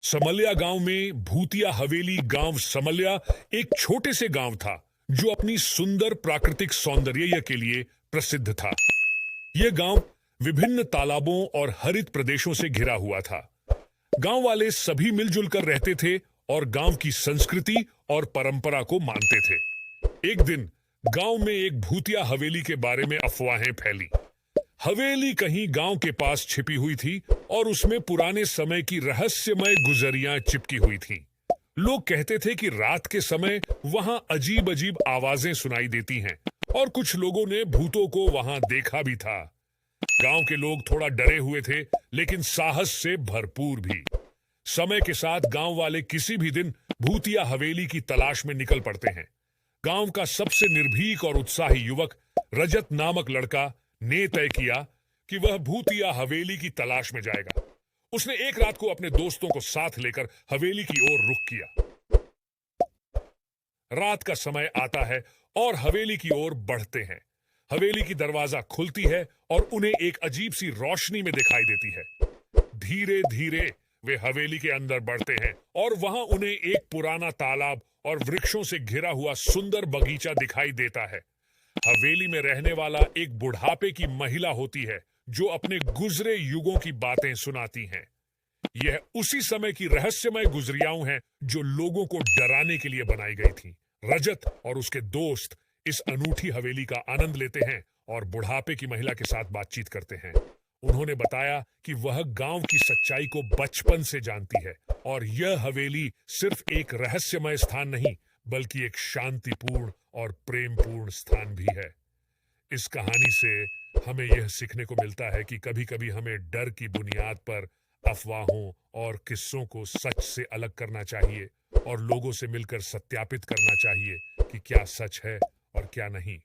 समलिया गांव में भूतिया हवेली गांव समलिया एक छोटे से गांव था जो अपनी सुंदर प्राकृतिक सौंदर्य के लिए प्रसिद्ध था। यह गांव विभिन्न तालाबों और हरित प्रदेशों से घिरा हुआ था। गांव वाले सभी मिलजुल कर रहते थे और गांव की संस्कृति और परंपरा को मानते थे। एक दिन गांव में एक भूतिया हवेली के बारे में अफवाहें फैली। हवेली कहीं गांव के पास छिपी हुई थी और उसमें पुराने समय की रहस्यमय गुजरियां चिपकी हुई थीं। लोग कहते थे कि रात के समय वहां अजीब अजीब आवाजें सुनाई देती हैं और कुछ लोगों ने भूतों को वहां देखा भी था। गांव के लोग थोड़ा डरे हुए थे, लेकिन साहस से भरपूर भी। समय के साथ गांव वाले किसी भी दिन भूतिया हवेली की तलाश में निकल पड़ते हैं। गांव का सबसे निर्भीक और उत्साही युवक रजत नामक लड़का ने तय किया कि वह भूतिया हवेली की तलाश में जाएगा। उसने एक रात को अपने दोस्तों को साथ लेकर हवेली की ओर रुख किया। रात का समय आता है और हवेली की ओर बढ़ते हैं। हवेली की दरवाजा खुलती है और उन्हें एक अजीब सी रोशनी में दिखाई देती है। धीरे धीरे वे हवेली के अंदर बढ़ते हैं और वहां उन्हें एक पुराना तालाब और वृक्षों से घिरा हुआ सुंदर बगीचा दिखाई देता है। हवेली में रहने वाला एक बुढ़ापे की महिला होती है जो अपने गुजरे युगों की बातें सुनाती हैं। यह उसी समय की रहस्यमय गुजरियाओं हैं जो लोगों को डराने के लिए बनाई गई थीं। रजत और उसके दोस्त इस अनूठी हवेली का आनंद लेते हैं और बुढ़ापे की महिला के साथ बातचीत करते हैं। उन्होंने बताया कि वह गांव की सच्चाई को बचपन से जानती है और यह हवेली सिर्फ एक रहस्यमय स्थान नहीं, बल्कि एक शांतिपूर्ण और प्रेमपूर्ण स्थान भी है। इस कहानी से हमें यह सीखने को मिलता है कि कभी-कभी हमें डर की बुनियाद पर अफवाहों और किस्सों को सच से अलग करना चाहिए और लोगों से मिलकर सत्यापित करना चाहिए कि क्या सच है और क्या नहीं।